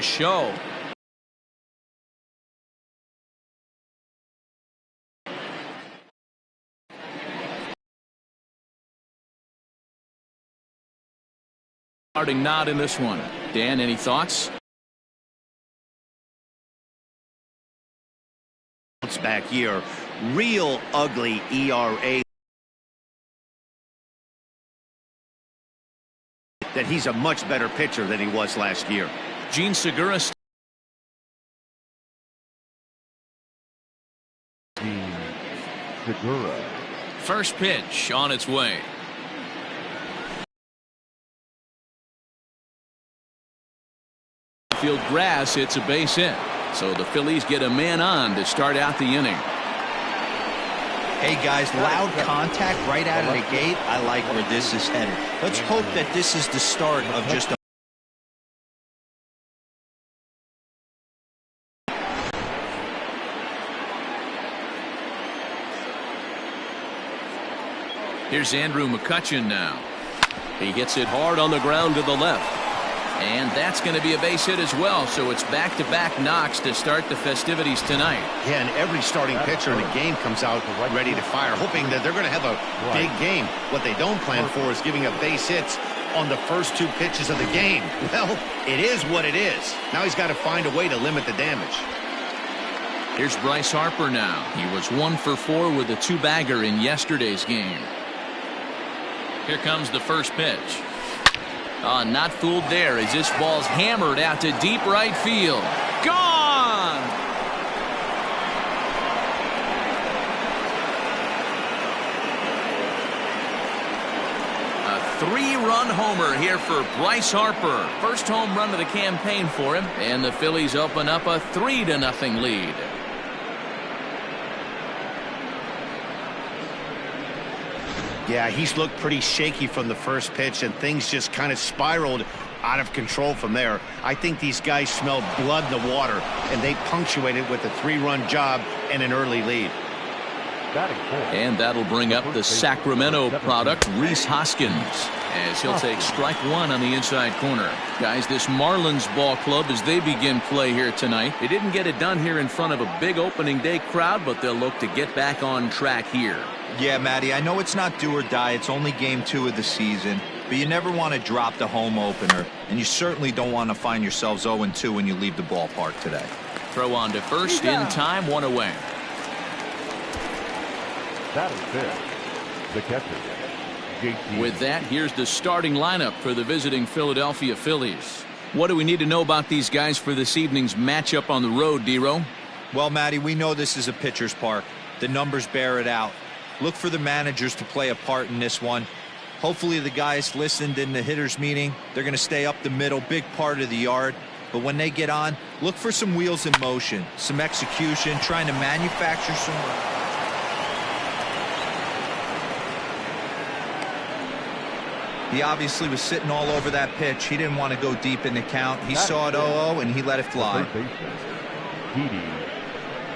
Show. Starting not in this one. Dan, any thoughts? Bounce back year, real ugly ERA. That he's a much better pitcher than he was last year. Gene Segura. First pitch on its way. Field grass, it's a base hit. So the Phillies get a man on to start out the inning. Hey guys, loud contact right out of the gate. I like where this is headed. Let's hope that this is the start of just a Here's Andrew McCutchen now. He hits it hard on the ground to the left. And that's going to be a base hit as well. So it's back-to-back knocks to start the festivities tonight. Yeah, and every starting pitcher in the game comes out ready to fire, hoping that they're going to have a big game. What they don't plan for is giving up base hits on the first two pitches of the game. Well, it is what it is. Now he's got to find a way to limit the damage. Here's Bryce Harper now. He was 1 for 4 with a 2-bagger in yesterday's game. Here comes the first pitch. Not fooled there as this ball's hammered out to deep right field. Gone! A 3-run homer here for Bryce Harper. First home run of the campaign for him, and the Phillies open up a 3-0 lead. Yeah, he's looked pretty shaky from the first pitch, and things just kind of spiraled out of control from there. I think these guys smelled blood in the water, and they punctuated with a 3-run job and an early lead. And that'll bring up the Sacramento product, Rhys Hoskins, as he'll take strike one on the inside corner. Guys, this Marlins ball club, as they begin play here tonight, they didn't get it done here in front of a big opening day crowd, but they'll look to get back on track here. Yeah, Matty, I know it's not do or die. It's only game 2 of the season, but you never want to drop the home opener, and you certainly don't want to find yourselves 0-2 when you leave the ballpark today. Throw on to first in time, 1 away. That is it. The catcher. With that, here's the starting lineup for the visiting Philadelphia Phillies. What do we need to know about these guys for this evening's matchup on the road, D-Row? Well, Matty, we know this is a pitcher's park. The numbers bear it out. Look for the managers to play a part in this one. Hopefully the guys listened in the hitters meeting. They're going to stay up the middle, big part of the yard. But when they get on, look for some wheels in motion, some execution, trying to manufacture some. He obviously was sitting all over that pitch. He didn't want to go deep in the count. He saw it 0-0 and he let it fly. Didi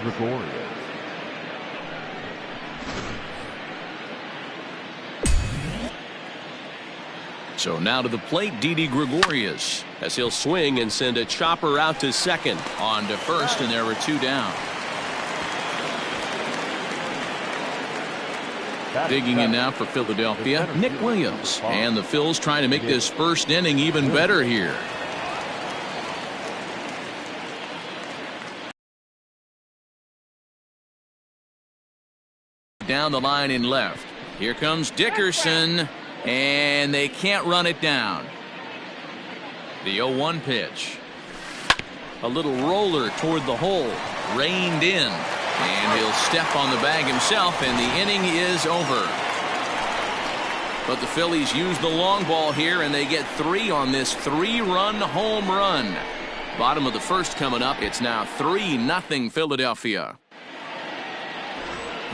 Gregorius. So now to the plate, Didi Gregorius, as he'll swing and send a chopper out to second. On to first, and there were 2 down. Digging in now for Philadelphia, Nick Williams. And the Phils trying to make this first inning even better here. Down the line in left. Here comes Dickerson. And they can't run it down. The 0-1 pitch. A little roller toward the hole. Reined in. And he'll step on the bag himself, and the inning is over. But the Phillies use the long ball here, and they get 3 on this 3-run home run. Bottom of the first coming up. It's now 3-0 Philadelphia.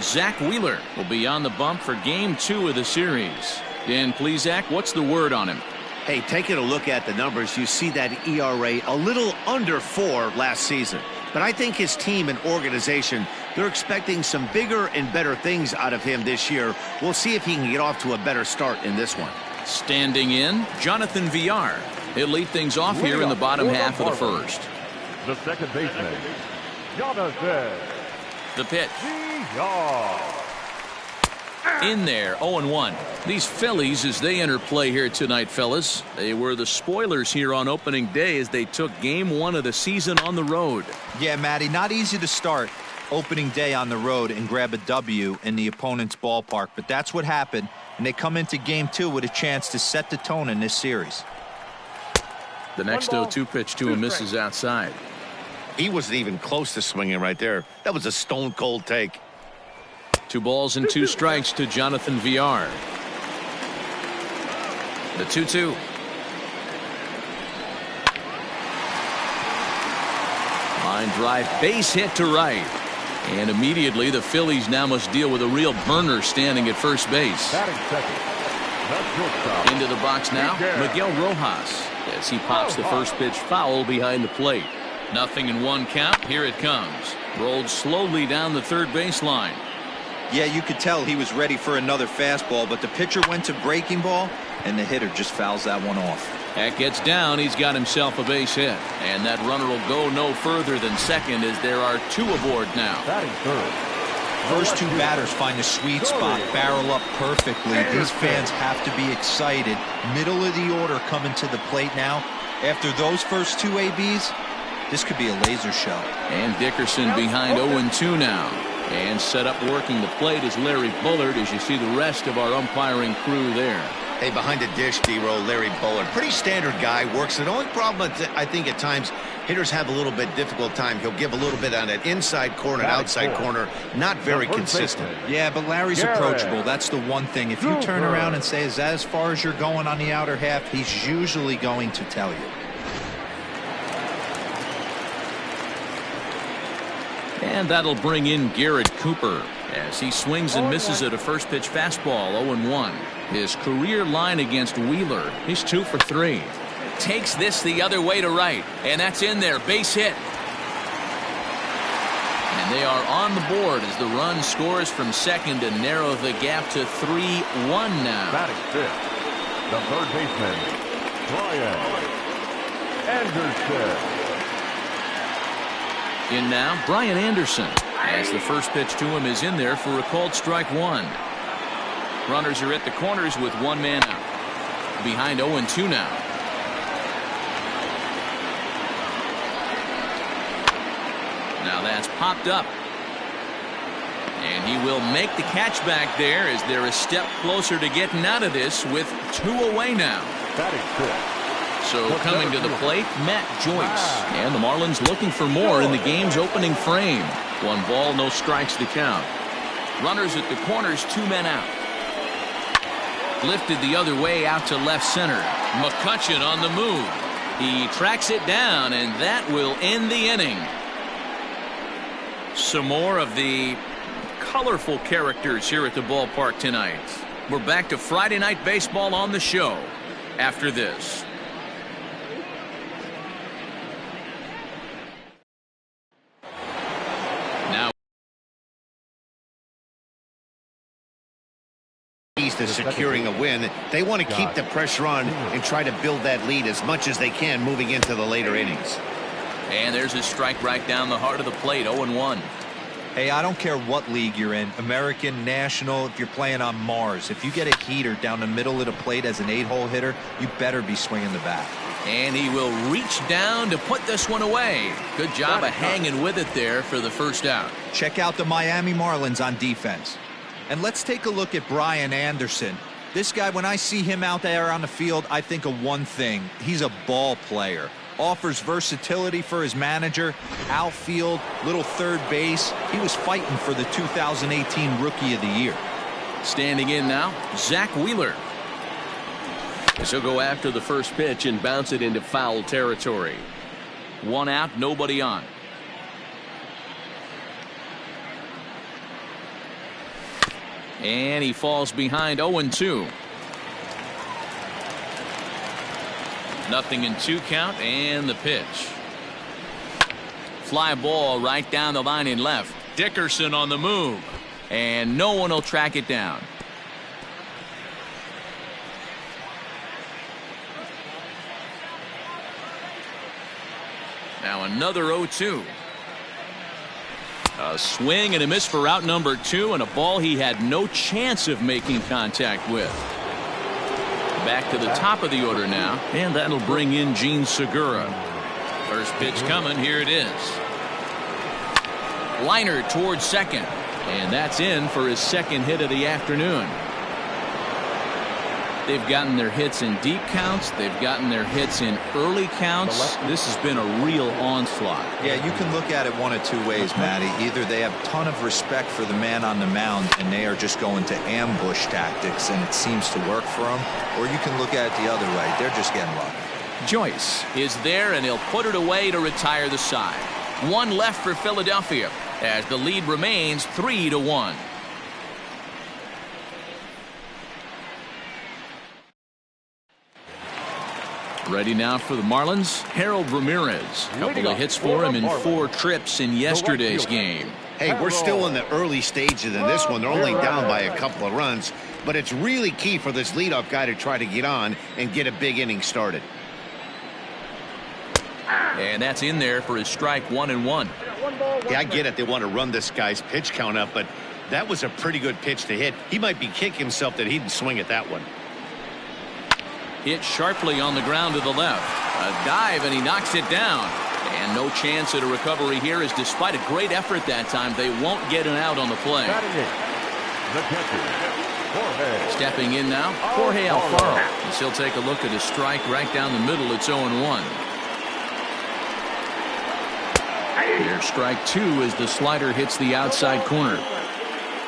Zach Wheeler will be on the bump for game 2 of the series. Dan Plesac, what's the word on him? Hey, taking a look at the numbers, you see that ERA a little under 4 last season. But I think his team and organization, they're expecting some bigger and better things out of him this year. We'll see if he can get off to a better start in this one. Standing in, Jonathan Villar. He'll lead things off here in the bottom half of the first. The second baseman, Jonathan. The pitch. In there, 0-1. These Phillies, as they enter play here tonight, fellas, they were the spoilers here on opening day as they took game 1 of the season on the road. Yeah, Matty, not easy to start opening day on the road and grab a W in the opponent's ballpark, but that's what happened, and they come into game 2 with a chance to set the tone in this series. The next 0-2 pitch to him misses outside. He wasn't even close to swinging right there. That was a stone-cold take. 2 balls and 2 strikes to Jonathan VR. The 2-2. Line drive, base hit to right. And immediately the Phillies now must deal with a real burner standing at first base. Into the box now, Miguel Rojas, as he pops the first pitch foul behind the plate. 0-1 count. Here it comes. Rolled slowly down the third baseline. Yeah, you could tell he was ready for another fastball, but the pitcher went to breaking ball, and the hitter just fouls that one off. That gets down. He's got himself a base hit. And that runner will go no further than second as there are 2 aboard now. First 2 batters find a sweet spot, barrel up perfectly. These fans have to be excited. Middle of the order coming to the plate now. After those first 2 ABs, this could be a laser show. And Dickerson behind 0-2 now. And set up working the plate is Larry Bullard as you see the rest of our umpiring crew there. Hey, behind the dish, D-Row, Larry Bullard. Pretty standard guy, works it. The only problem, I think, at times, hitters have a little bit difficult time. He'll give a little bit on that inside corner and outside corner. Not very consistent. Yeah, but Larry's approachable. That's the one thing. If you turn around and say, is that as far as you're going on the outer half, he's usually going to tell you. And that'll bring in Garrett Cooper as he swings and misses at a first pitch fastball. 0-1. His career line against Wheeler, he's 2 for 3. Takes this the other way to right, and that's in there. Base hit. And they are on the board as the run scores from second to narrow the gap to 3-1 now. Batting fifth, the third baseman, Brian Anderson. In now, Brian Anderson, as the first pitch to him is in there for a called strike 1. Runners are at the corners with 1 man out. Behind 0-2 now. Now that's popped up. And he will make the catch back there as they're a step closer to getting out of this with 2 away now. Batting fifth. So coming to the plate, Matt Joyce. And the Marlins looking for more in the game's opening frame. 1 ball, no strikes to count. Runners at the corners, 2 men out. Lifted the other way out to left center. McCutchen on the move. He tracks it down, and that will end the inning. Some more of the colorful characters here at the ballpark tonight. We're back to Friday Night Baseball on the show after this. To securing a win, they want to keep the pressure on and try to build that lead as much as they can moving into the later innings. And there's a strike right down the heart of the plate. 0-1. Hey, I don't care what league you're in, American, National, if you're playing on Mars. If you get a heater down the middle of the plate as an 8-hole hitter, you better be swinging the bat. And he will reach down to put this one away. Good job of hanging with it there for the first out. Check out the Miami Marlins on defense. And let's take a look at Brian Anderson. This guy, when I see him out there on the field, I think of one thing. He's a ball player. Offers versatility for his manager. Outfield, little third base. He was fighting for the 2018 Rookie of the Year. Standing in now, Zach Wheeler. As he'll go after the first pitch and bounce it into foul territory. 1 out, nobody on. And he falls behind 0-2. 0-2 count and the pitch. Fly ball right down the line in left. Dickerson on the move. And no one will track it down. Now another 0-2. A swing and a miss for out number 2, and a ball he had no chance of making contact with. Back to the top of the order now, and that'll bring in Gene Segura. First pitch coming. Here it is. Liner towards second, and that's in for his second hit of the afternoon. They've gotten their hits in deep counts. They've gotten their hits in early counts. This has been a real onslaught. Yeah, you can look at it one of two ways, Matty. Either they have a ton of respect for the man on the mound and they are just going to ambush tactics and it seems to work for them, or you can look at it the other way. They're just getting lucky. Joyce is there, and he'll put it away to retire the side. One left for Philadelphia as the lead remains 3-1. Ready now for the Marlins, Harold Ramirez. A couple of hits for him in 4 trips in yesterday's game. Hey, we're still in the early stages in this one. They're only down by a couple of runs, but it's really key for this leadoff guy to try to get on and get a big inning started. And that's in there for his strike 1-1. Yeah, I get it. They want to run this guy's pitch count up, but that was a pretty good pitch to hit. He might be kicking himself that he didn't swing at that one. Hit sharply on the ground to the left. A dive, and he knocks it down. And no chance at a recovery here, as despite a great effort that time, they won't get an out on the play. Stepping in now, Jorge Alfaro. As he'll take a look at his strike right down the middle. It's 0-1. Here's strike 2 as the slider hits the outside corner.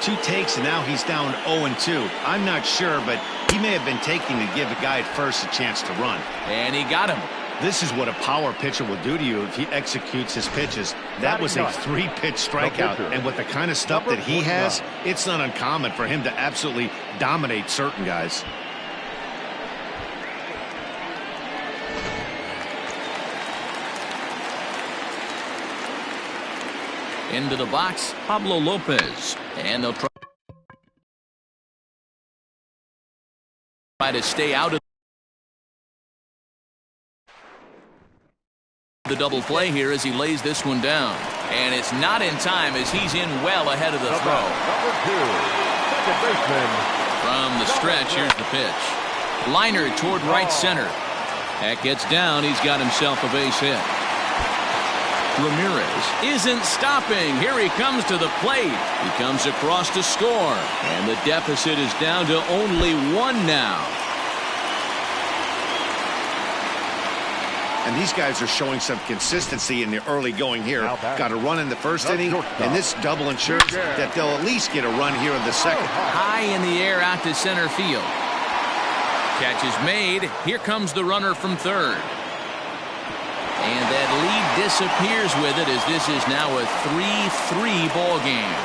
2 takes, and now he's down 0-2. I'm not sure, but he may have been taking to give the guy at first a chance to run. And he got him. This is what a power pitcher will do to you if he executes his pitches. That was a 3-pitch strikeout, and with the kind of stuff that he has, it's not uncommon for him to absolutely dominate certain guys. Into the box, Pablo Lopez. And they'll try to stay out of the double play here as he lays this one down. And it's not in time as he's in well ahead of the throw. From the stretch, here's the pitch. Liner toward right center. That gets down. He's got himself a base hit. Ramirez isn't stopping. Here he comes to the plate. He comes across to score. And the deficit is down to only 1 now. And these guys are showing some consistency in the early going here. Got a run in the first inning, and this double ensures that they'll at least get a run here in the second. High in the air out to center field. Catch is made. Here comes the runner from third. And that lead disappears with it as this is now a 3-3 ball game.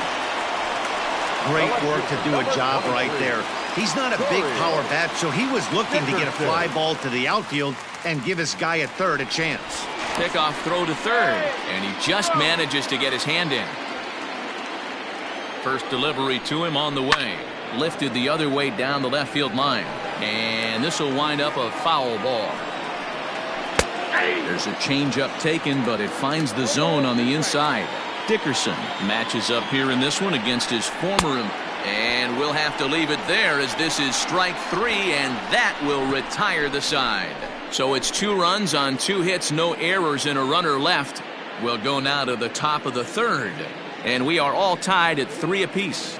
Great work to do a job right there. He's not a big power bat, so he was looking to get a fly ball to the outfield and give his guy at third a chance. Pickoff throw to third, and he just manages to get his hand in. First delivery to him on the way. Lifted the other way down the left field line. And this will wind up a foul ball. There's a changeup taken, but it finds the zone on the inside. Dickerson matches up here in this one against his former, and we'll have to leave it there as this is strike 3, and that will retire the side. So it's 2 runs on 2 hits, no errors, and a runner left. We'll go now to the top of the third, and we are all tied at 3 apiece.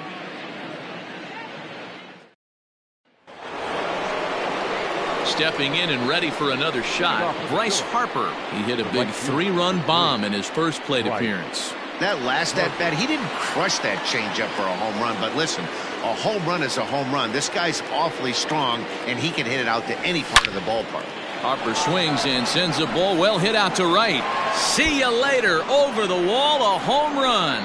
Stepping in and ready for another shot, Bryce Harper. He hit a big 3-run bomb in his first plate appearance. That last at-bat, he didn't crush that changeup for a home run, but listen, a home run is a home run. This guy's awfully strong, and he can hit it out to any part of the ballpark. Harper swings and sends a ball well hit out to right. See you later. Over the wall, a home run.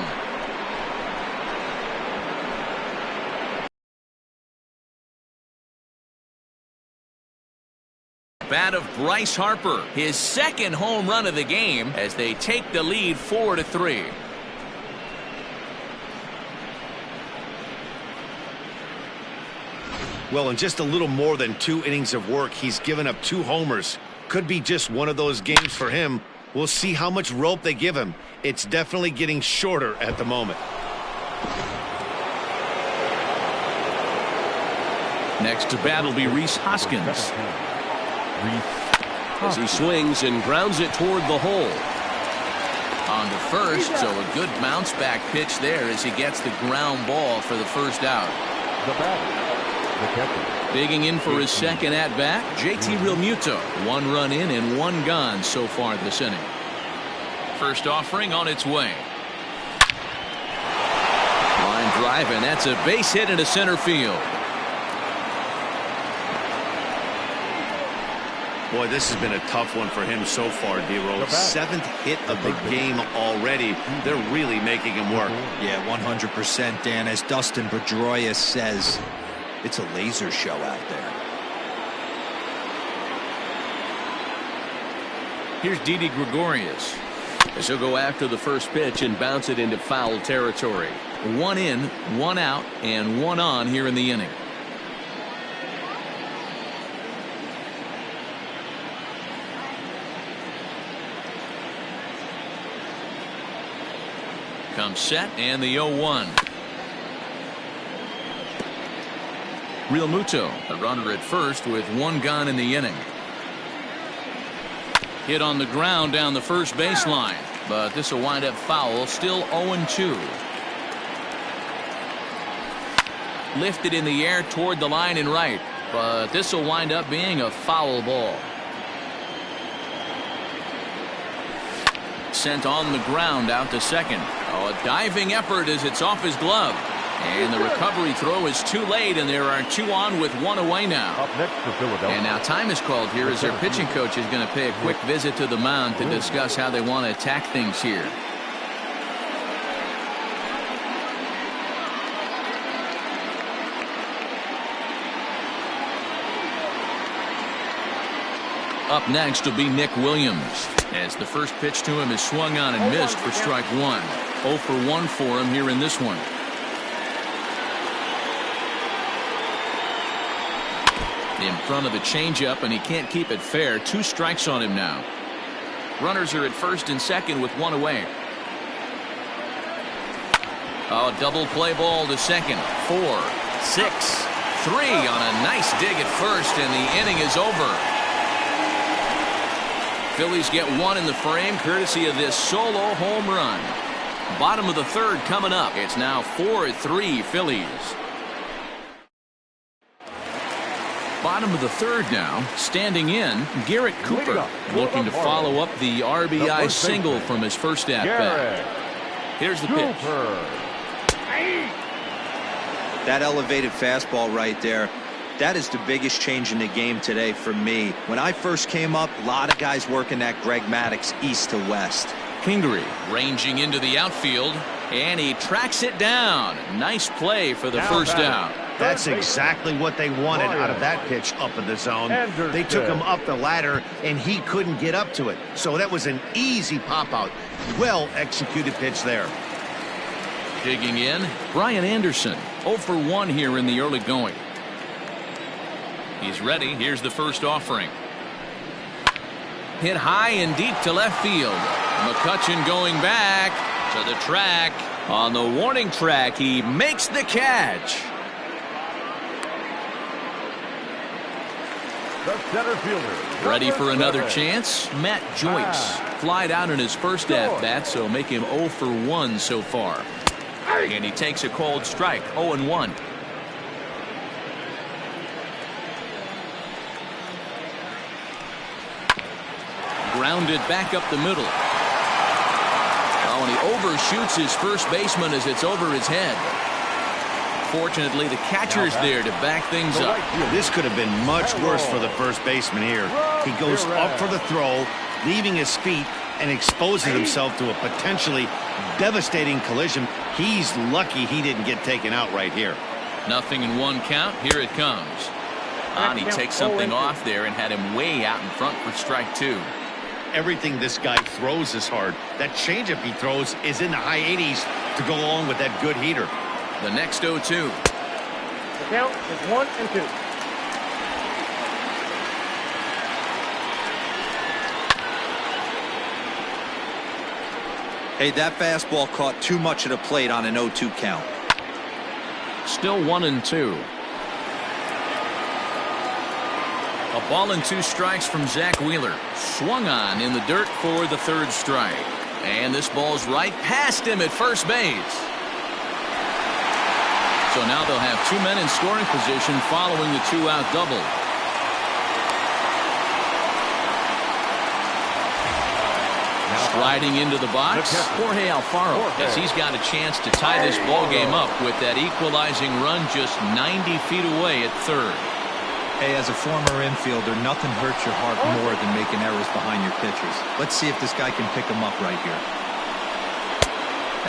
Bat of Bryce Harper, his second home run of the game as they take the lead 4-3. Well, in just a little more than 2 innings of work, he's given up 2 homers. Could be just one of those games for him We'll see how much rope they give him. It's definitely getting shorter at the moment. Next to bat will be Rhys Hoskins. As he swings and grounds it toward the hole. On to first, so a good bounce back pitch there as he gets the ground ball for the first out. The batter, the catcher. Digging in for his second at bat, JT Realmuto. 1 run in and 1 gone so far this inning. First offering on its way. Line drive, and that's a base hit into center field. Boy, this has been a tough one for him so far, D-Roll. 7th hit of the game already. They're really making him work. Yeah, 100%, Dan. As Dustin Pedroia says, it's a laser show out there. Here's Didi Gregorius. As he'll go after the first pitch and bounce it into foul territory. 1 in, 1 out, and 1 on here in the inning. Comes set, and the 0-1. Realmuto, a runner at first with 1 gone in the inning. Hit on the ground down the first baseline, but this will wind up foul. Still 0-2. Lifted in the air toward the line and right, but this will wind up being a foul ball. Sent on the ground out to second. Oh, a diving effort as it's off his glove. And the recovery throw is too late, and there are 2 on with 1 away now. Up next for Philadelphia. And now time is called here as their pitching coach is going to pay a quick visit to the mound to discuss how they want to attack things here. Up next will be Nick Williams, as the first pitch to him is swung on and missed for strike 1. 0 for 1 for him here in this one. In front of the changeup, and he can't keep it fair. 2 strikes on him now. Runners are at first and second with 1 away. Oh, double play ball to second. 4, 6, 3 on a nice dig at first, and the inning is over. Phillies get 1 in the frame courtesy of this solo home run. Bottom of the 3rd coming up. It's now 4-3 Phillies. Bottom of the 3rd now. Standing in, Garrett Cooper, looking to follow up the RBI single from his first at bat. Here's the pitch. That elevated fastball right there. That is the biggest change in the game today for me. When I first came up, a lot of guys working that Greg Maddux east to west. Kingery ranging into the outfield, and he tracks it down. Nice play for the first out. That's exactly what they wanted out of that pitch up in the zone. They took him up the ladder, and he couldn't get up to it. So that was an easy pop-out. Well-executed pitch there. Digging in, Brian Anderson. 0 for 1 here in the early going. He's ready. Here's the first offering. Hit high and deep to left field. McCutchen going back to the track. On the warning track, he makes the catch. The center fielder. Ready for another chance? Matt Joyce. Flied out in his first at-bat, so make him 0 for 1 so far. And he takes a cold strike, 0-1. Grounded back up the middle. Oh, and he overshoots his first baseman as it's over his head. Fortunately, the catcher's there to back things up. This could have been much worse for the first baseman here. He goes up for the throw, leaving his feet, and exposes himself to a potentially devastating collision. He's lucky he didn't get taken out right here. 0-1 count. Here it comes. And he takes something off there and had him way out in front for strike 2. Everything this guy throws is hard. That changeup he throws is in the high 80s to go along with that good heater. The next 0-2. The count is 1-2. Hey, that fastball caught too much of the plate on an 0-2 count. Still 1-2. A ball and 2 strikes from Zach Wheeler. Swung on in the dirt for the 3rd strike. And this ball's right past him at first base. So now they'll have 2 men in scoring position following the 2-out double. Striding into the box, Jorge Alfaro, as he's got a chance to tie this ball game up with that equalizing run just 90 feet away at 3rd. Hey, as a former infielder, nothing hurts your heart more than making errors behind your pitchers. Let's see if this guy can pick them up right here.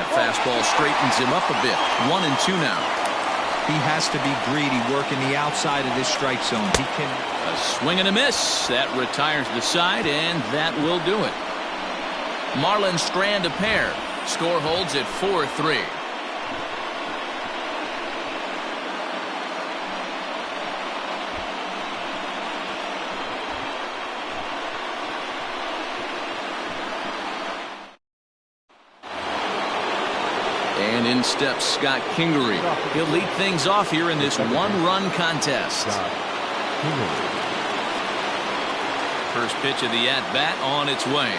That fastball straightens him up a bit. 1-2 now. He has to be greedy, working the outside of this strike zone. He can. A swing and a miss. That retires the side, and that will do it. Marlins strand a pair. Score holds at 4-3. And in steps Scott Kingery. He'll lead things off here in this 1-run contest. First pitch of the at-bat on its way.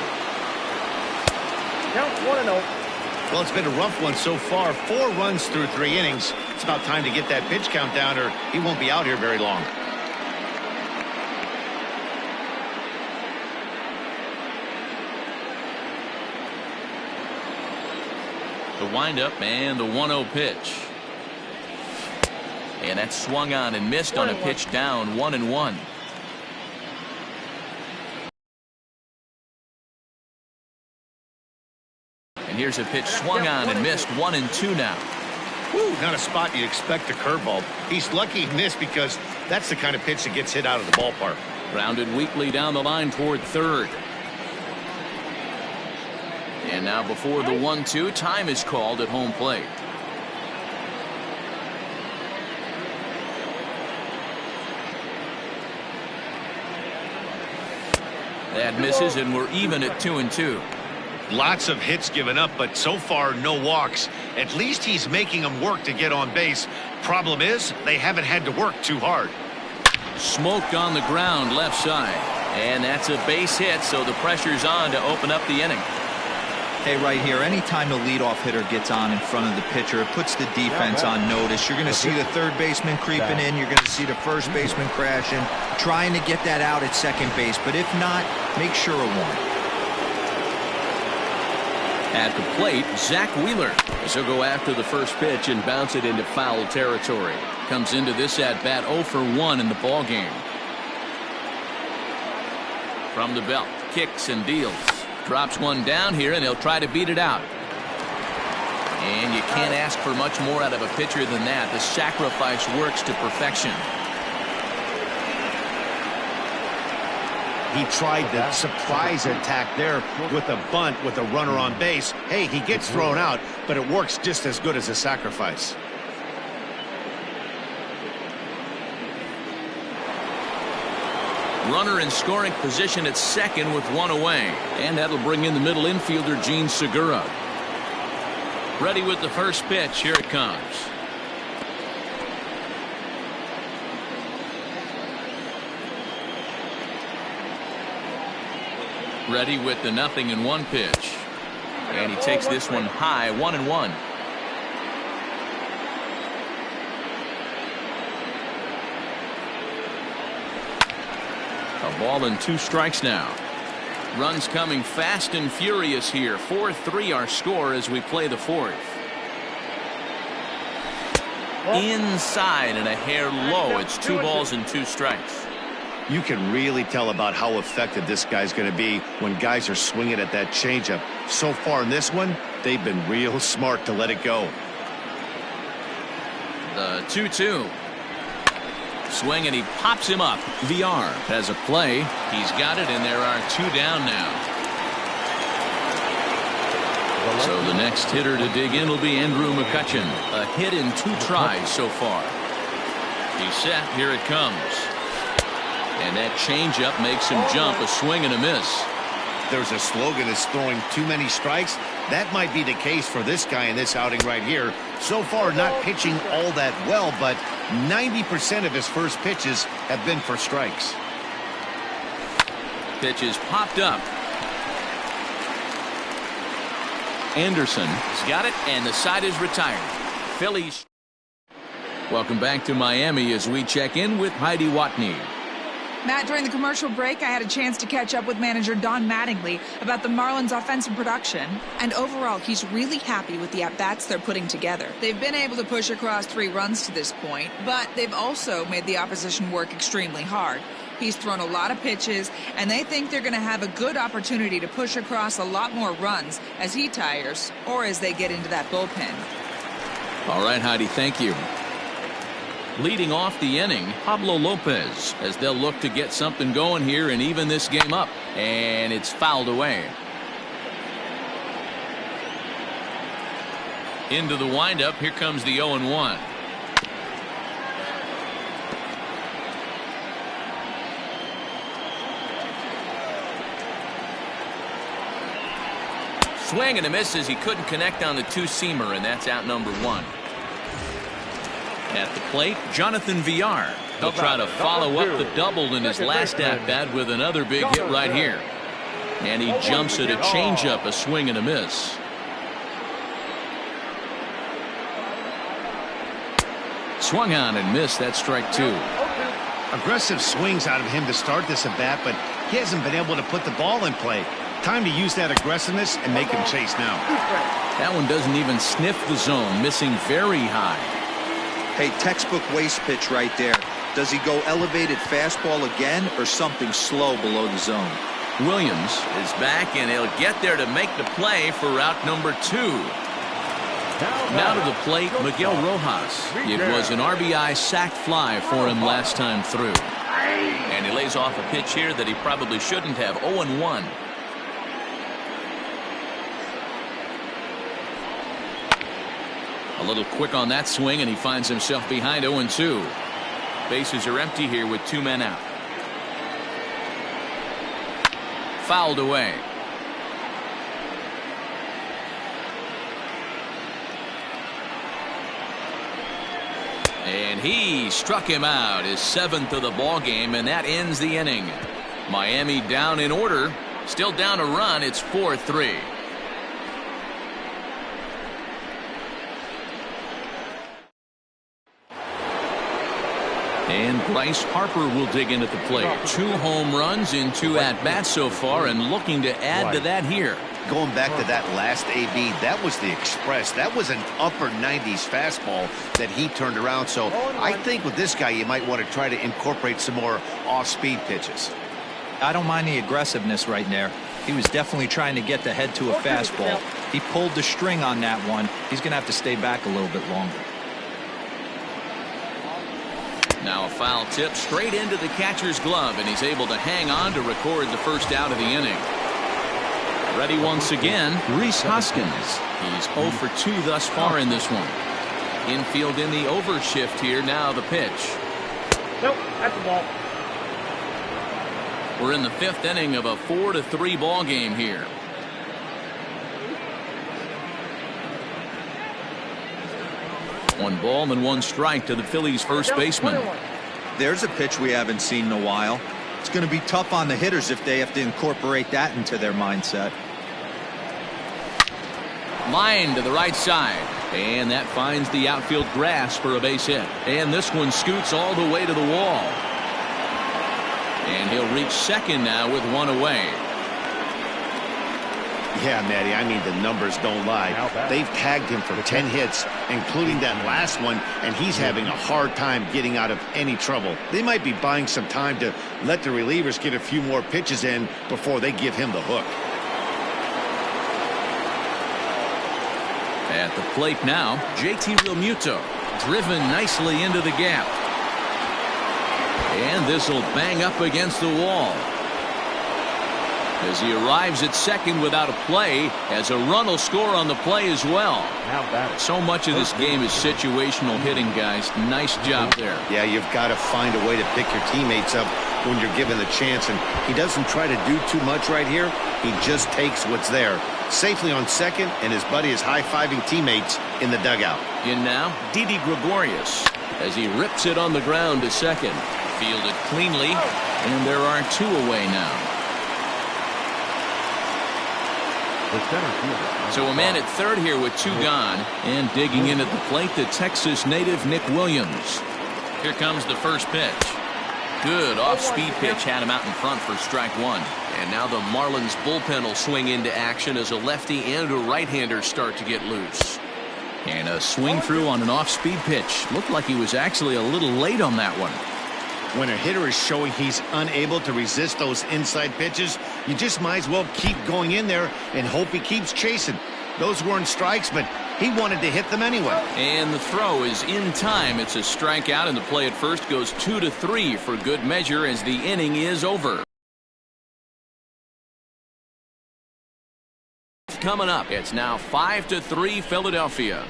Count 1-0. Well, it's been a rough one so far. 4 runs through 3 innings. It's about time to get that pitch count down, or he won't be out here very long. The windup and the 1-0 pitch. And that swung on and missed on a pitch down. 1-1. And here's a pitch swung on and missed. 1-2 now. Woo, not a spot you'd expect a curveball. He's lucky he missed because that's the kind of pitch that gets hit out of the ballpark. Grounded weakly down the line toward 3rd. And now before the 1-2, time is called at home plate. That misses, and we're even at 2-2. Lots of hits given up, but so far no walks. At least he's making them work to get on base. Problem is, they haven't had to work too hard. Smoked on the ground left side. And that's a base hit, so the pressure's on to open up the inning. Hey, right here, anytime the leadoff hitter gets on in front of the pitcher, it puts the defense on notice. You're going to see the 3rd baseman creeping in. You're going to see the 1st baseman crashing, trying to get that out at 2nd base. But if not, make sure it won't. At the plate, Zach Wheeler, as he'll go after the first pitch and bounce it into foul territory. Comes into this at-bat 0 for 1 in the ball game. From the belt, kicks and deals. Drops one down here, and he'll try to beat it out. And you can't ask for much more out of a pitcher than that. The sacrifice works to perfection. He tried the surprise attack there with a bunt with a runner on base. Hey, he gets thrown out, but it works just as good as a sacrifice. Runner in scoring position at 2nd with 1 away. And that'll bring in the middle infielder, Gene Segura. Ready with the first pitch. Here it comes. Ready with the 0-1 pitch. And he takes this one high. 1-1. A ball and 2 strikes now. Runs coming fast and furious here. 4-3 our score as we play the 4th. Inside and a hair low. It's 2 balls and 2 strikes. You can really tell about how effective this guy's going to be when guys are swinging at that changeup. So far in this one, they've been real smart to let it go. The 2-2. Swing, and he pops him up. VR has a play. He's got it, and there are 2 down now. So the next hitter to dig in will be Andrew McCutchen. A hit in 2 tries so far. He's set. Here it comes. And that changeup makes him jump. A swing and a miss. there's a slogan that's throwing too many strikes, that might be the case for this guy in this outing right here. So far, not pitching all that well, but 90% of his first pitches have been for strikes. Pitch is popped up. Anderson has got it, and the side is retired. Phillies. Welcome back to Miami as we check in with Heidi Watney. Matt, during the commercial break, I had a chance to catch up with manager Don Mattingly about the Marlins' offensive production. And overall, he's really happy with the at-bats they're putting together. They've been able to push across 3 runs to this point, but they've also made the opposition work extremely hard. He's thrown a lot of pitches, and they think they're going to have a good opportunity to push across a lot more runs as he tires or as they get into that bullpen. All right, Heidi, thank you. Leading off the inning, Pablo Lopez, as they'll look to get something going here and even this game up. And it's fouled away. Into the windup, here comes the 0-1. Swing and a miss as he couldn't connect on the two-seamer, and that's out number 1. At the plate, Jonathan Villar. He'll try to follow up the double in his last at-bat with another big hit right here. And he jumps at a changeup, a swing and a miss. Swung on and missed. That's strike 2. Aggressive swings out of him to start this at-bat, but he hasn't been able to put the ball in play. Time to use that aggressiveness and make him chase now. That one doesn't even sniff the zone, missing very high. Hey, textbook waste pitch right there. Does he go elevated fastball again or something slow below the zone? Williams is back, and he'll get there to make the play for route number 2. Now to the plate, Miguel Rojas. It was an RBI sac fly for him last time through. And he lays off a pitch here that he probably shouldn't have. 0-1. A little quick on that swing, and he finds himself behind 0-2. Bases are empty here with 2 men out. Fouled away. And he struck him out, his 7th of the ball game, and that ends the inning. Miami down in order, still down a run. It's 4-3. And Bryce Harper will dig in at the plate. 2 home runs in 2 at-bats so far, and looking to add to that here. Going back to that last AB, that was the express. That was an upper 90s fastball that he turned around. So I think with this guy, you might want to try to incorporate some more off-speed pitches. I don't mind the aggressiveness right there. He was definitely trying to get the head to a fastball. He pulled the string on that one. He's going to have to stay back a little bit longer. Now a foul tip straight into the catcher's glove, and he's able to hang on to record the first out of the inning. Ready once again, Rhys Hoskins. He's 0 for 2 thus far in this one. Infield in the overshift here. Now the pitch. Nope, that's the ball. We're in the 5th inning of a 4-3 ball game here. One ball and 1 strike to the Phillies' first baseman. There's a pitch we haven't seen in a while. It's going to be tough on the hitters if they have to incorporate that into their mindset. Line to the right side, and that finds the outfield grass for a base hit. And this one scoots all the way to the wall. And he'll reach second now with 1 away. Yeah, Matty, I mean, the numbers don't lie. They've tagged him for 10 hits, including that last one, and he's having a hard time getting out of any trouble. They might be buying some time to let the relievers get a few more pitches in before they give him the hook. At the plate now, JT Realmuto, driven nicely into the gap. And this will bang up against the wall. as he arrives at second without a play, as a run will score on the play as well. So much of this game is situational hitting, guys. Nice job there. Yeah, you've got to find a way to pick your teammates up when you're given the chance, and he doesn't try to do too much right here. He just takes what's there. Safely on second, and his buddy is high-fiving teammates in the dugout. In now, Didi Gregorius, as he rips it on the ground to second. Fielded cleanly, and there are 2 away now. So a man at third here with 2 gone, and digging in at the plate, the Texas native Nick Williams. Here comes the first pitch. Good off-speed pitch had him out in front for strike 1. And now the Marlins bullpen will swing into action as a lefty and a right-hander start to get loose. And a swing through on an off-speed pitch. Looked like he was actually a little late on that one. When a hitter is showing he's unable to resist those inside pitches, you just might as well keep going in there and hope he keeps chasing. Those weren't strikes, but he wanted to hit them anyway. And the throw is in time. It's a strikeout, and the play at first goes 2-3 for good measure as the inning is over. Coming up, it's now 5-3 Philadelphia.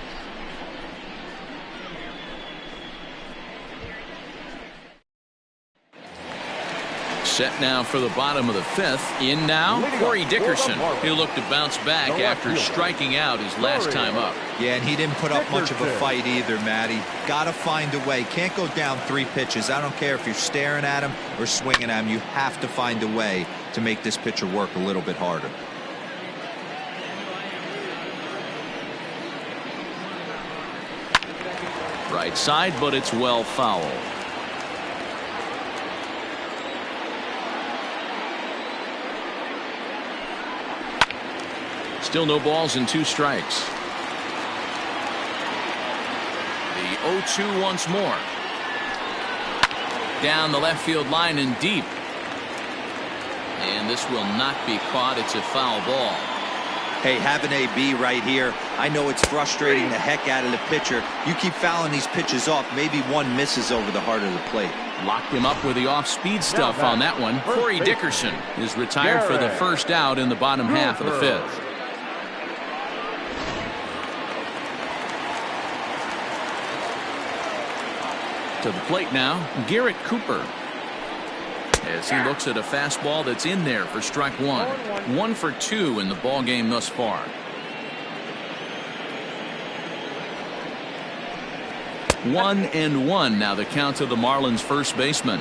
Set now for the bottom of the 5th. In now, Corey Dickerson. He'll look to bounce back after striking out his last time up. Yeah, and he didn't put up much of a fight either, Matty. Got to find a way. Can't go down 3 pitches. I don't care if you're staring at him or swinging at him. You have to find a way to make this pitcher work a little bit harder. Right side, but it's well foul. Still no balls and 2 strikes. The 0-2 once more. Down the left field line and deep. And this will not be caught. It's a foul ball. Hey, have an AB right here. I know it's frustrating the heck out of the pitcher. You keep fouling these pitches off. Maybe one misses over the heart of the plate. Locked him up with the off-speed stuff on that one. Corey Dickerson is retired for the first out in the bottom half of the 5th. To the plate now, Garrett Cooper. As he looks at a fastball that's in there for strike 1. 1 for 2 in the ball game thus far. One and one now the count to the Marlins first baseman.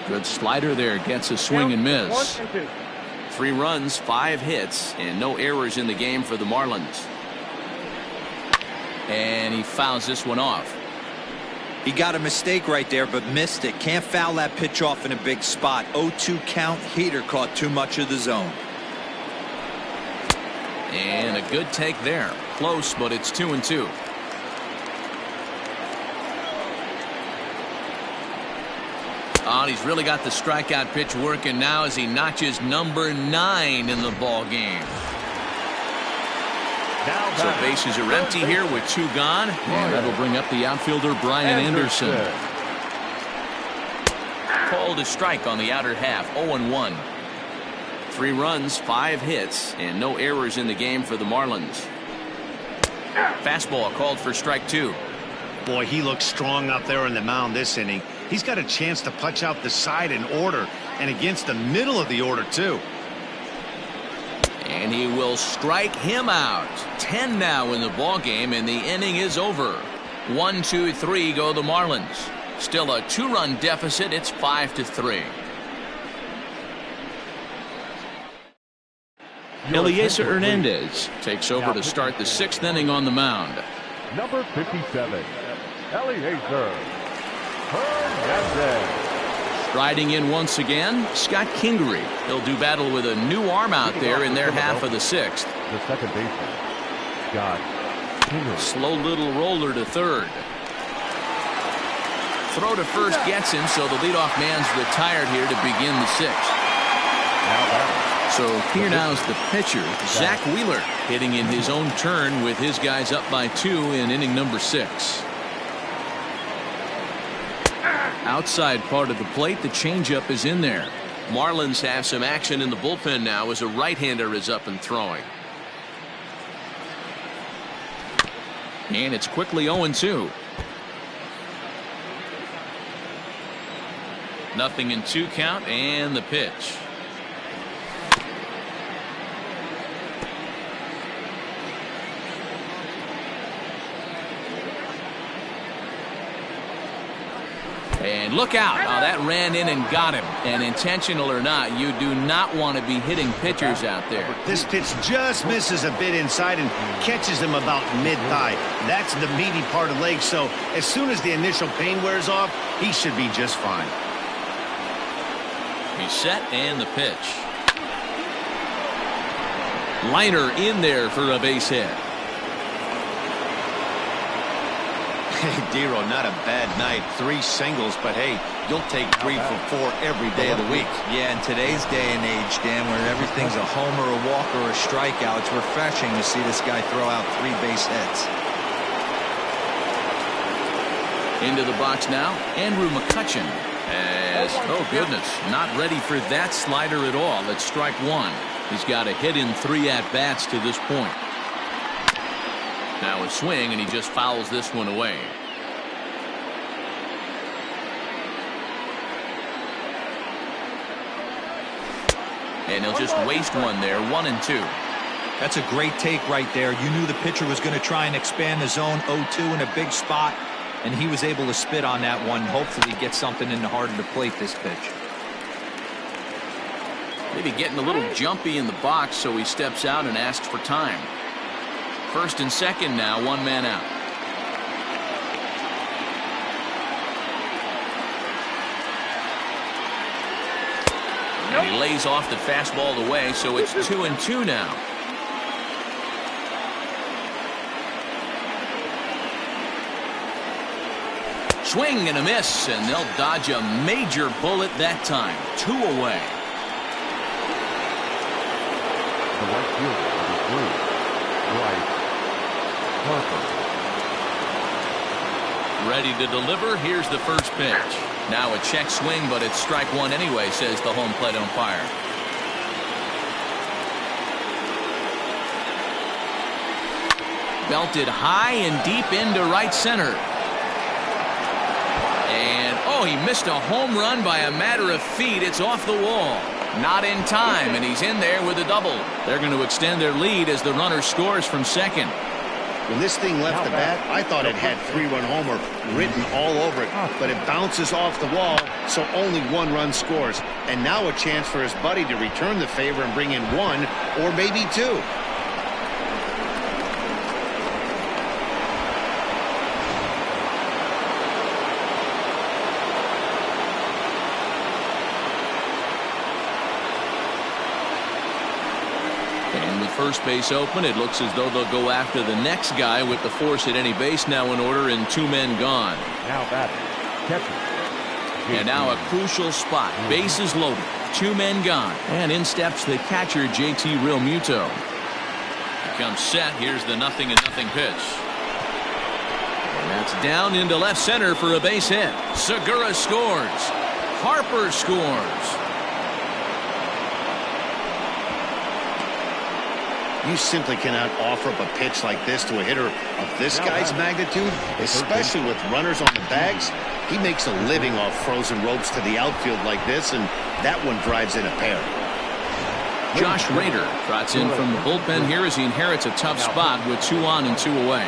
Good slider there, gets a swing and miss. 3 runs, 5 hits, and no errors in the game for the Marlins. And he fouls this one off. He got a mistake right there, but missed it. Can't foul that pitch off in a big spot. 0-2 count. Heater caught too much of the zone. And a good take there. Close, but it's 2-2. Oh, he's really got the strikeout pitch working now as he notches number 9 in the ball game. So bases are empty here with 2 gone, and that'll bring up the outfielder Brian Anderson. Called a strike on the outer half. 0-1. 3 runs, 5 hits, and no errors in the game for the Marlins. Fastball called for strike 2. Boy, he looks strong up there on the mound this inning. He's got a chance to punch out the side in order, and against the middle of the order too. And he will strike him out. 10 now in the ball game, and the inning is over. 1, 2, 3 go the Marlins. Still a 2-run deficit. It's 5-3. Eliezer Hernandez takes over to start the 6th inning on the mound. Number 57, Eliezer Hernandez. Striding in once again, Scott Kingery. He'll do battle with a new arm out there in their half of the 6th. The second baseman, Scott Kingery. Slow little roller to third. Throw to first gets him, so the leadoff man's retired here to begin the 6th. So here now is the pitcher, Zach Wheeler, hitting in his own turn with his guys up by 2 in inning number 6. outside part of the plate. The changeup is in there. Marlins have some action in the bullpen now as a right-hander is up and throwing. And it's quickly 0-2. Nothing in 2 count, and the pitch. And look out. Oh, that ran in and got him. And intentional or not, you do not want to be hitting pitchers out there. This pitch just misses a bit inside and catches him about mid-thigh. That's the meaty part of the leg, so as soon as the initial pain wears off, he should be just fine. He's set, and the pitch. Liner in there for a base hit. Hey, Dero, not a bad night. 3 singles, but hey, you'll take 3 for 4 every day of the week. Yeah, in today's day and age, Dan, where everything's a homer, a walk, or a strikeout, it's refreshing to see this guy throw out 3 base hits. Into the box now, Andrew McCutchen. As, oh goodness, not ready for that slider at all. It's strike 1. He's got a hit in 3 at-bats to this point. Now a swing, and he just fouls this one away. And he'll just waste one there. 1-2. That's a great take right there. You knew the pitcher was going to try and expand the zone. 0-2 in a big spot, and he was able to spit on that one. Hopefully get something in the heart of the plate this pitch. Maybe getting a little jumpy in the box, so he steps out and asks for time. First and second now, 1 man out. And he lays off the fastball away, so it's 2-2 now. Swing and a miss, and they'll dodge a major bullet that time. 2 away. The right fielder, number 3, Bryce Harper. Ready to deliver. Here's the first pitch. Now a check swing, but it's strike 1 anyway, says the home plate umpire. Belted high and deep into right center. And, oh, he missed a home run by a matter of feet. It's off the wall. Not in time, and he's in there with a double. They're going to extend their lead as the runner scores from second. When this thing left the bat, I thought it had 3-run homer written all over it, but it bounces off the wall, so only 1 run scores. And now a chance for his buddy to return the favor and bring in 1 or maybe 2. First base open. It looks as though they'll go after the next guy with the force at any base now in order and 2 men gone. Now batting, catcher. And now a crucial spot. Bases loaded. 2 men gone. And in steps the catcher, JT Realmuto. He comes set. Here's the 0-0 pitch. And that's down into left center for a base hit. Segura scores. Harper scores. You simply cannot offer up a pitch like this to a hitter of this guy's magnitude, especially with runners on the bags. He makes a living off frozen ropes to the outfield like this, and that one drives in a pair. Josh Rader trots in from the bullpen here as he inherits a tough spot with 2 on and 2 away.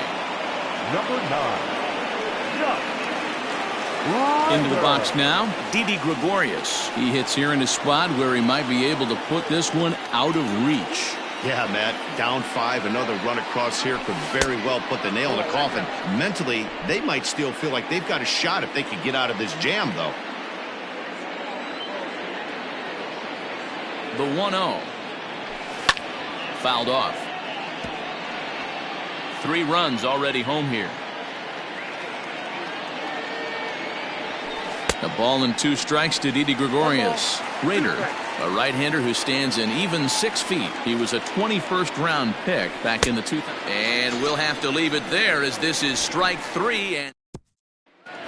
Number 9. Into the box now, Didi Gregorius. He hits here in a spot where he might be able to put this one out of reach. Yeah, Matt, down 5, another run across here could very well put the nail in the coffin. Mentally, they might still feel like they've got a shot if they could get out of this jam, though. The 1-0. Fouled off. 3 runs already home here. A ball and 2 strikes to Didi Gregorius. Rader, a right-hander who stands an even 6 feet. He was a 21st round pick back in the 2000s. And we'll have to leave it there as this is strike 3. And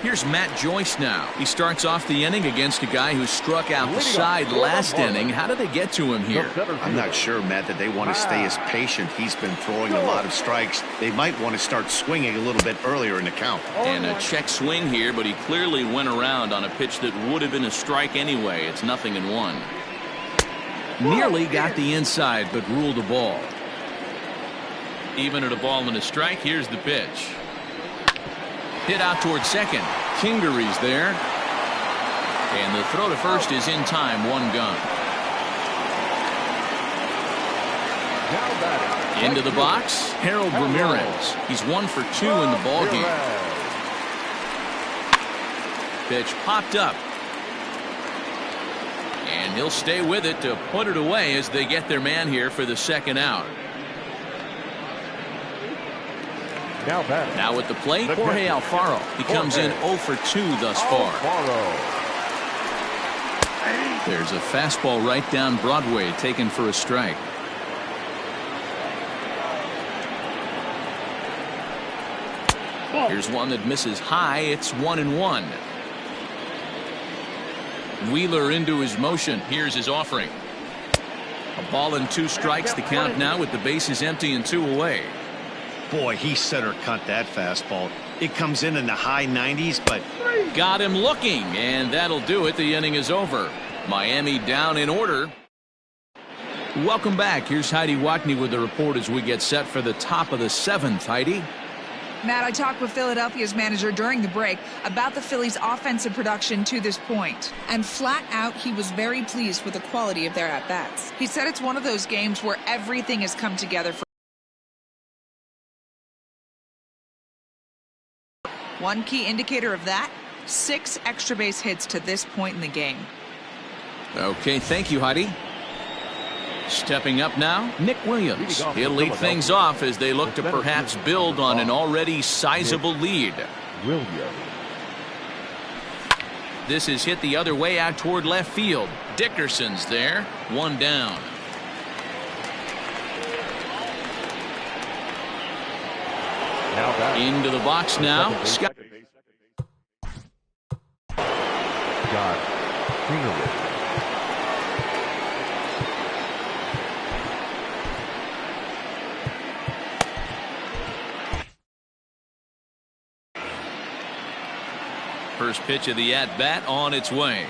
Here's Matt Joyce now. He starts off the inning against a guy who struck out the side last inning. How did they get to him here? I'm not sure, Matt, that they want to stay as patient. He's been throwing a lot of strikes. They might want to start swinging a little bit earlier in the count. And a check swing here, but he clearly went around on a pitch that would have been a strike anyway. It's 0-1. Nearly got the inside, but ruled a ball. Even at a ball and a strike, here's the pitch. Hit out towards second. Kingery's there. And the throw to first is in time. One gun. Into the box, Harold Ramirez. He's 1 for 2 in the ball game. Pitch popped up. And he'll stay with it to put it away as they get their man here for the second out. Now at the plate, Jorge Alfaro. He comes in 0 for 2 thus far. There's a fastball right down Broadway taken for a strike. Here's one that misses high. It's 1-1. Wheeler into his motion. Here's his offering. A ball and 2 strikes. The count now with the bases empty and 2 away. Boy, he center cut that fastball. It comes in the high 90s, but got him looking, and that'll do it. The inning is over. Miami down in order. Welcome back. Here's Heidi Watney with the report as we get set for the top of the 7th. Heidi? Matt, I talked with Philadelphia's manager during the break about the Phillies' offensive production to this point. And flat out, he was very pleased with the quality of their at-bats. He said it's one of those games where everything has come together for one key indicator of that, 6 extra base hits to this point in the game. Okay, thank you, Heidi. Stepping up now, Nick Williams. He'll lead things off as they look to perhaps build on an already sizable lead. This is hit the other way out toward left field. Dickerson's there, 1 down. Into the box now. Scott. First pitch of the at-bat on its way.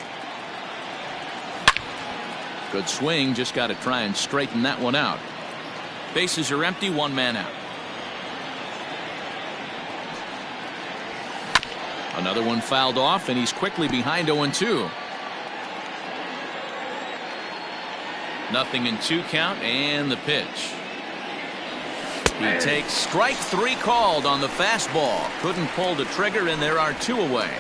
Good swing, just got to try and straighten that one out. Bases are empty, 1 man out. Another one fouled off, and he's quickly behind 0-2. 0-2 count, and the pitch. He takes strike 3 called on the fastball. Couldn't pull the trigger, and there are 2 away.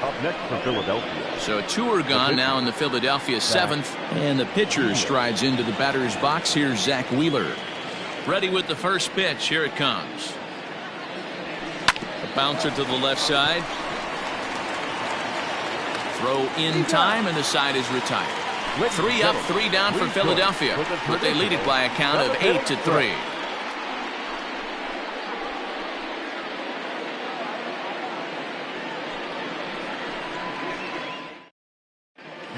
Up next for Philadelphia. So 2 are gone now in the Philadelphia 7th, and the pitcher strides into the batter's box. Here's Zach Wheeler. Ready with the first pitch. Here it comes. A bouncer to the left side. Throw in time, and the side is retired. 3 up, 3 down for Philadelphia, but they lead it by a count of 8-3.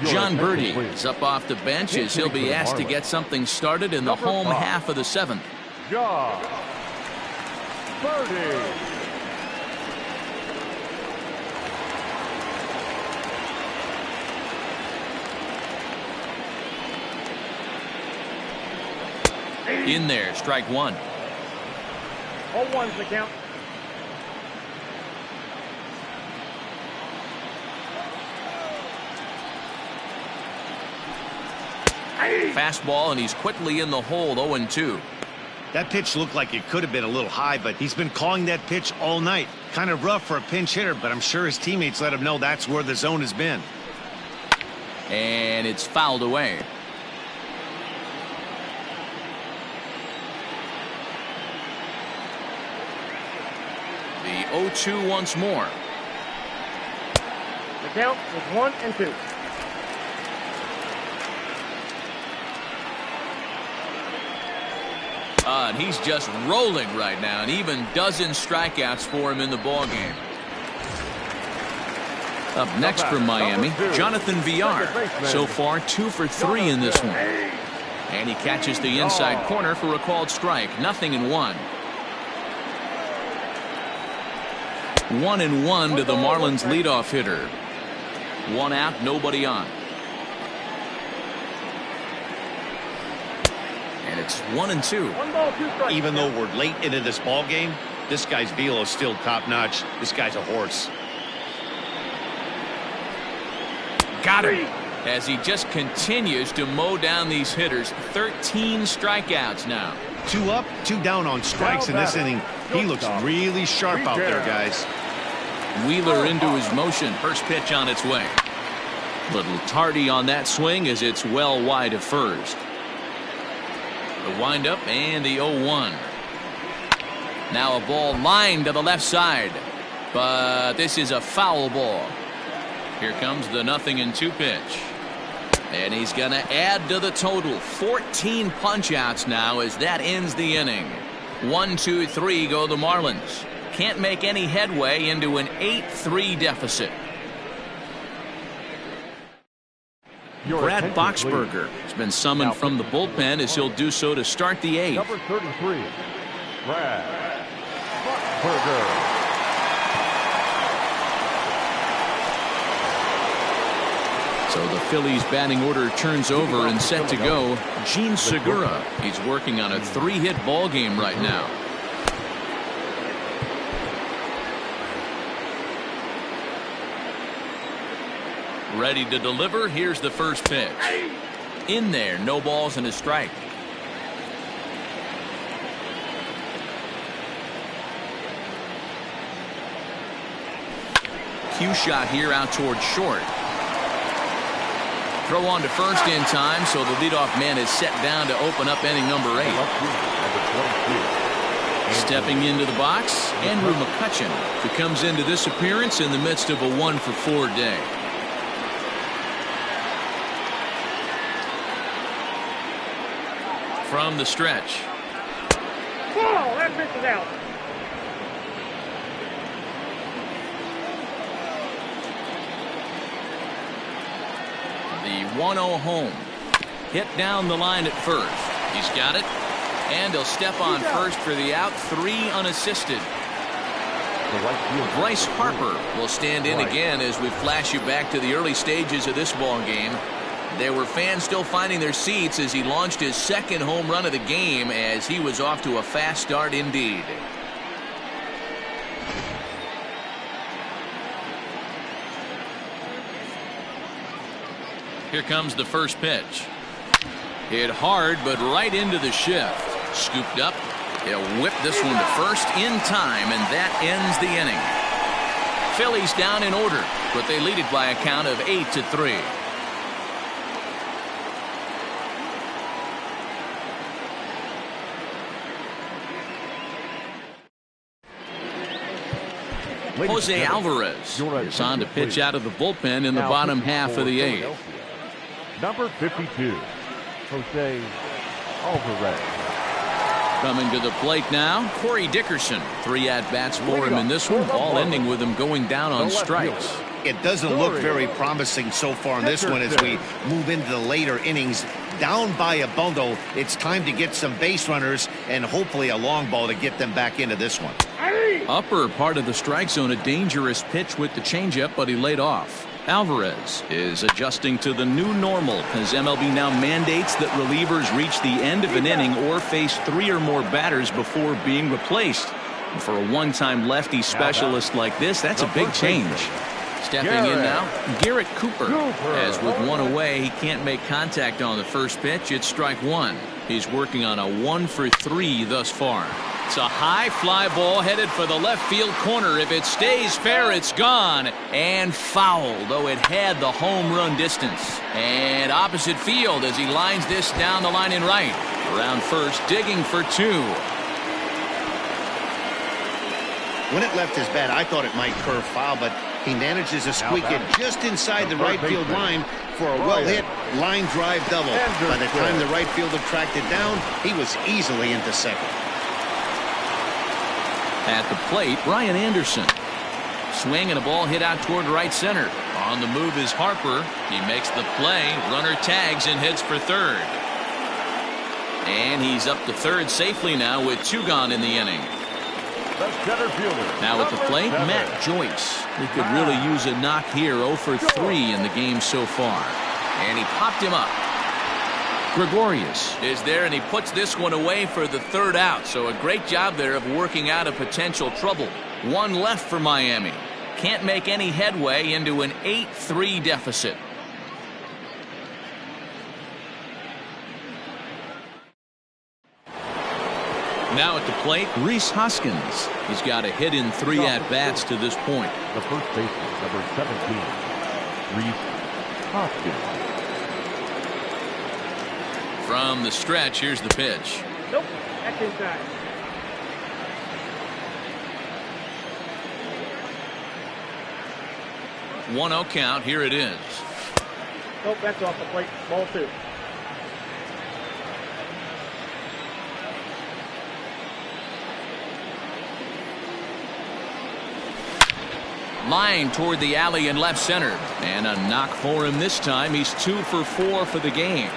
John Birdie is up off the bench as he'll be asked to get something started in the home half of the 7th. John Birdie. In there, strike 1. 0-1's the count. Fastball, and he's quickly in the hole. 0-2. that pitch looked like it could have been a little high, but he's been calling that pitch all night. Kind of rough for a pinch hitter, but I'm sure his teammates let him know that's where the zone has been. And it's fouled away. The 0-2 once more. The count is 1-2. And he's just rolling right now, and even dozen strikeouts for him in the ballgame. Up next from Miami, Jonathan Villar. So far, 2 for 3 in this one. And he catches the inside corner for a called strike. 0-1. 1-1 to the Marlins leadoff hitter. 1 out, nobody on. And it's 1-2. Even though we're late into this ball game, this guy's velo is still top notch. This guy's a horse. Got him. As he just continues to mow down these hitters. 13 strikeouts now. 2 up, 2 down on strikes in this inning. He looks really sharp out there, guys. Wheeler into his motion. First pitch on its way. Little tardy on that swing as it's well wide of first. The windup and the 0-1. Now a ball lined to the left side. But this is a foul ball. Here comes the 0-2 pitch. And he's going to add to the total. 14 punch-outs now as that ends the inning. 1-2-3 go the Marlins. Can't make any headway into an 8-3 deficit. Brad Boxberger has been summoned from the bullpen as he'll do so to start the 8th. Number 33, Brad Boxberger. So the Phillies batting order turns over and set to go. Gene Segura. He's working on a 3-hit ball game right now. Ready to deliver. Here's the first pitch. In there, no balls and a strike. Cue shot here out towards short. Throw on to first in time, so the leadoff man is set down to open up inning number 8. Stepping into the box, Andrew McCutchen, who comes into this appearance in the midst of a 1-for-4 day. From the stretch. Oh, that pitch is out. The 1-0 home. Hit down the line at first. He's got it. And he'll step on first for the out. 3 unassisted. Bryce Harper will stand in again as we flash you back to the early stages of this ball game. There were fans still finding their seats as he launched his 2nd home run of the game as he was off to a fast start indeed. Here comes the first pitch. Hit hard, but right into the shift. Scooped up. He'll whip this one to first in time, and that ends the inning. Phillies down in order, but they lead it by a count of 8-3. Jose Alvarez is on to pitch out of the bullpen in the bottom half of the 8th. Number 52, Jose Alvarez. Coming to the plate now, Corey Dickerson. 3 at-bats for him in this one, all ending with him going down on strikes. It doesn't look very promising so far in this one as we move into the later innings. Down by a bundle, it's time to get some base runners and hopefully a long ball to get them back into this one. Upper part of the strike zone, a dangerous pitch with the changeup, but he laid off. Alvarez is adjusting to the new normal as MLB now mandates that relievers reach the end of an inning or face 3 or more batters before being replaced. And for a one-time lefty specialist like this, that's a big change. Stepping in now, Garrett Cooper. As with 1 away, he can't make contact on the first pitch. It's strike 1. He's working on a 1-for-3 thus far. It's a high fly ball headed for the left field corner. If it stays fair, it's gone. And foul, though it had the home run distance. And opposite field as he lines this down the line in right. Around first, digging for 2. When it left his bat, I thought it might curve foul, but he manages to squeak it just inside the right field line for a well-hit line drive double. By the time the right fielder tracked it down, he was easily into second. At the plate, Brian Anderson. Swing and a ball hit out toward right center. On the move is Harper. He makes the play. Runner tags and heads for third. And he's up to third safely now with 2 gone in the inning. Now at the plate, Matt Joyce. He could really use a knock here. 0 for 3 in the game so far. And he popped him up. Gregorius is there, and he puts this one away for the 3rd out. So a great job there of working out a potential trouble. 1 left for Miami. Can't make any headway into an 8-3 deficit. Now at the plate, Rhys Hoskins. He's got a hit in 3 at-bats to this point. The first baseman, number 17, Rhys Hoskins. From the stretch, here's the pitch. Nope, that's inside. One 0 count. Here it is. Nope, that's off the plate. Ball 2. Line toward the alley in left center. And a knock for him this time. He's 2 for 4 for the game.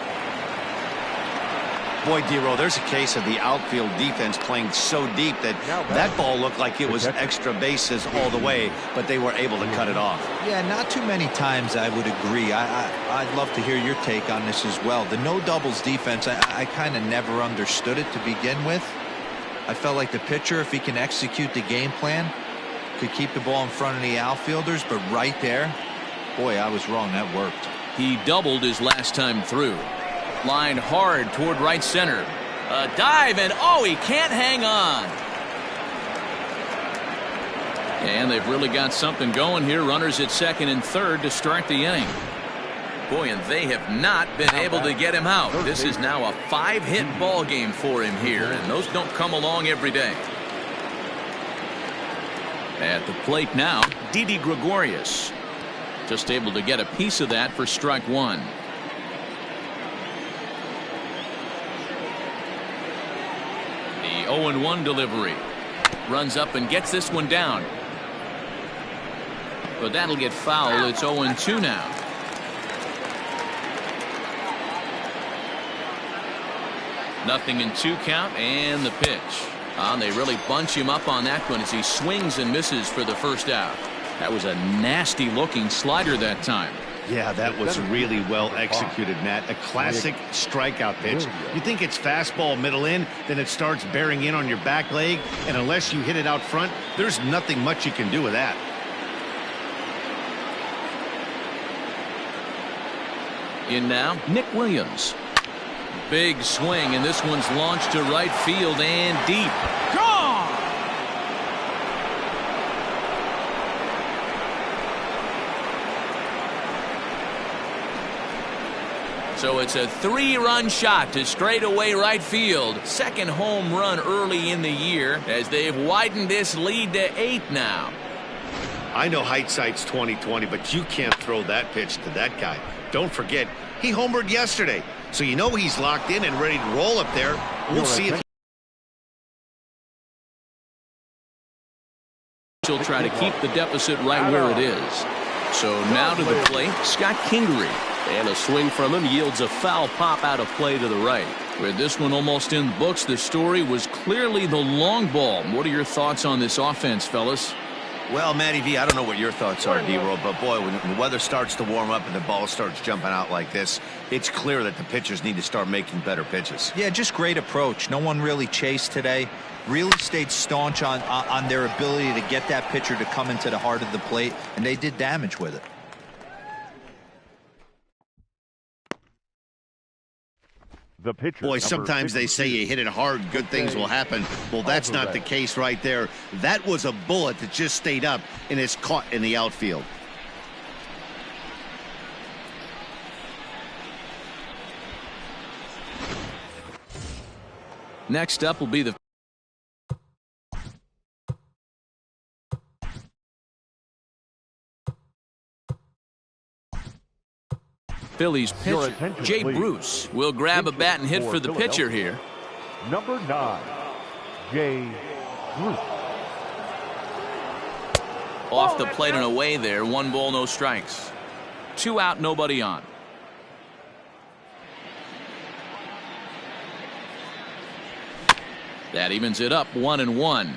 Boy, D-Roll, there's a case of the outfield defense playing so deep that ball looked like it was extra bases all the way, but they were able to cut it off. Yeah, not too many times I would agree. I'd love to hear your take on this as well. The no doubles defense, I kind of never understood it to begin with. I felt like the pitcher, if he can execute the game plan, could keep the ball in front of the outfielders, but right there, boy, I was wrong. That worked. He doubled his last time through. Line hard toward right center. A dive, and oh, he can't hang on. And they've really got something going here. Runners at second and third to start the inning. Boy, and they have not been able to get him out. This is now a 5-hit ball game for him here, and those don't come along every day. At the plate now, Didi Gregorius. Just able to get a piece of that for strike 1. The 0-1 delivery. Runs up and gets this one down. But that'll get foul. It's 0-2 now. Nothing in 2 count, and the pitch. They really bunch him up on that one as he swings and misses for the first out. That was a nasty looking slider that time. Yeah, that was really well executed, Matt. A classic strikeout pitch. You think it's fastball middle in, then it starts bearing in on your back leg, and unless you hit it out front, there's nothing much you can do with that. In now, Nick Williams. Big swing, and this one's launched to right field and deep. Gone! So it's a 3-run shot to straightaway right field. Second home run early in the year as they've widened this lead to 8 now. I know hindsight's 20/20, but you can't throw that pitch to that guy. Don't forget, he homered yesterday. So you know he's locked in and ready to roll up there. We'll see if he'll try to keep the deficit right where it is. So now to the plate, Scott Kingery. And a swing from him yields a foul pop out of play to the right. With this one almost in the books, the story was clearly the long ball. What are your thoughts on this offense, fellas? Well, Matty V, I don't know what your thoughts are, D-Roll, but boy, when the weather starts to warm up and the ball starts jumping out like this, it's clear that the pitchers need to start making better pitches. Yeah, just great approach. No one really chased today. Really stayed staunch on their ability to get that pitcher to come into the heart of the plate, and they did damage with it. The pitcher, boy, sometimes they say you hit it hard, good things will happen. Well, that's not the case right there. That was a bullet that just stayed up and is caught in the outfield. Next up will be the Phillies pitcher, Jay Bruce, will grab a bat and hit for the pitcher here. Number 9, Jay Bruce. Off the plate and away there. 1 ball, no strikes. 2 out, nobody on. That evens it up 1-1.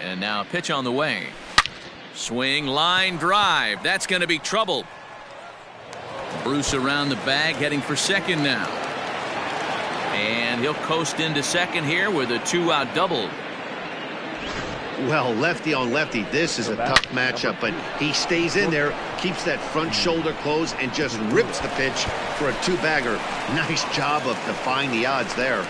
And now a pitch on the way. Swing, line drive. That's going to be trouble. Bruce around the bag, heading for second now. And he'll coast into second here with a 2-out double. Well, lefty on lefty, this is a tough matchup, but he stays in there, keeps that front shoulder closed, and just rips the pitch for a 2-bagger. Nice job of defying the odds there.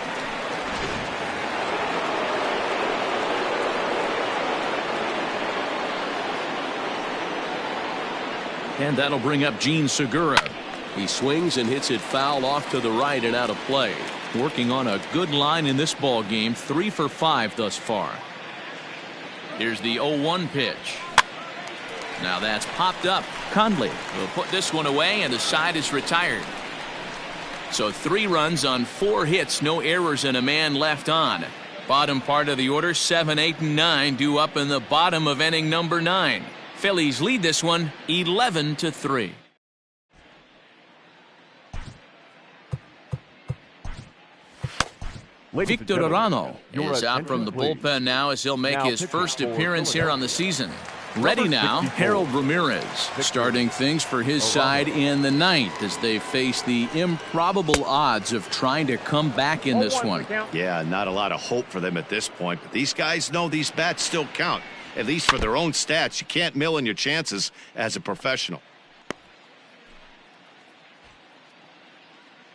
And that'll bring up Gene Segura. He swings and hits it foul off to the right and out of play. Working on a good line in this ball game, 3 for 5 thus far. Here's the 0-1 pitch. Now that's popped up. Conley will put this one away, and the side is retired. So 3 runs on 4 hits, no errors, and a man left on. Bottom part of the order, 7, 8, and 9 due up in the bottom of inning number 9. Phillies lead this one 11-3. Victor Arano is out from the bullpen now as he'll make his first appearance here on the season. Ready now, Harold Ramirez starting things for his side in the 9th as they face the improbable odds of trying to come back in this one. Yeah, not a lot of hope for them at this point, but these guys know these bats still count, at least for their own stats. You can't mill in your chances as a professional.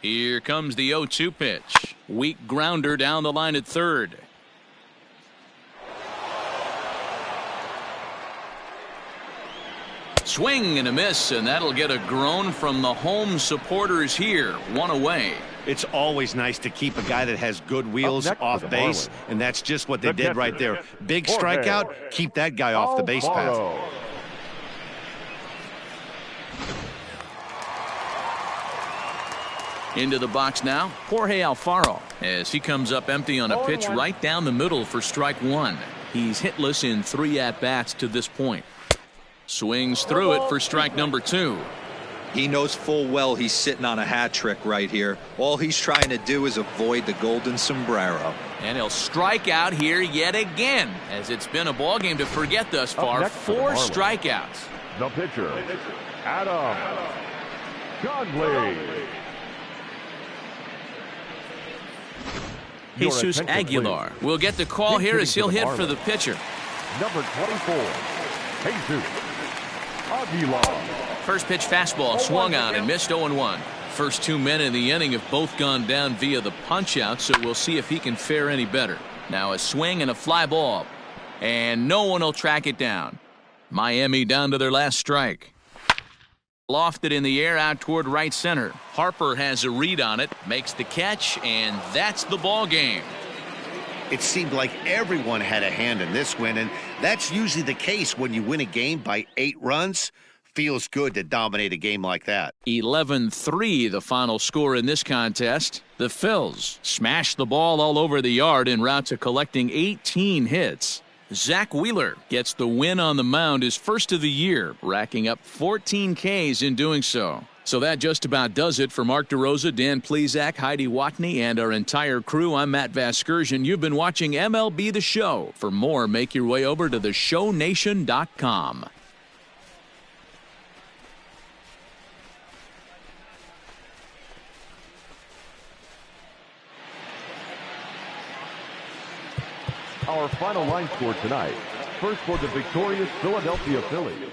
Here comes the 0-2 pitch. Weak grounder down the line at third. Swing and a miss, and that'll get a groan from the home supporters here. 1 away. It's always nice to keep a guy that has good wheels off base, and that's just what they did right there. Big strikeout, keep that guy off the base path. Into the box now, Jorge Alfaro, as he comes up empty on a pitch right down the middle for strike 1. He's hitless in 3 at-bats to this point. Swings through it for strike number 2. He knows full well he's sitting on a hat trick right here. All he's trying to do is avoid the golden sombrero. And he'll strike out here yet again, as it's been a ball game to forget thus far. 4 strikeouts. The pitcher, Adam Conley. Jesus Aguilar will get the call here as he'll hit for the pitcher. Number 24, Jesus Aguilar. First pitch fastball swung on and missed 0-1. First 2 men in the inning have both gone down via the punch-out, so we'll see if he can fare any better. Now a swing and a fly ball, and no one will track it down. Miami down to their last strike. Lofted in the air out toward right center. Harper has a read on it, makes the catch, and that's the ball game. It seemed like everyone had a hand in this win, and that's usually the case when you win a game by 8 runs. Feels good to dominate a game like that. 11-3 the final score in this contest. The Phils smashed the ball all over the yard en route to collecting 18 hits. Zach Wheeler gets the win on the mound, his first of the year, racking up 14 Ks in doing so. So that just about does it for Mark DeRosa, Dan Plesac, Heidi Watney, and our entire crew. I'm Matt Vasgersian. You've been watching MLB The Show. For more, make your way over to theshownation.com. Our final line score tonight. First for the victorious Philadelphia Phillies.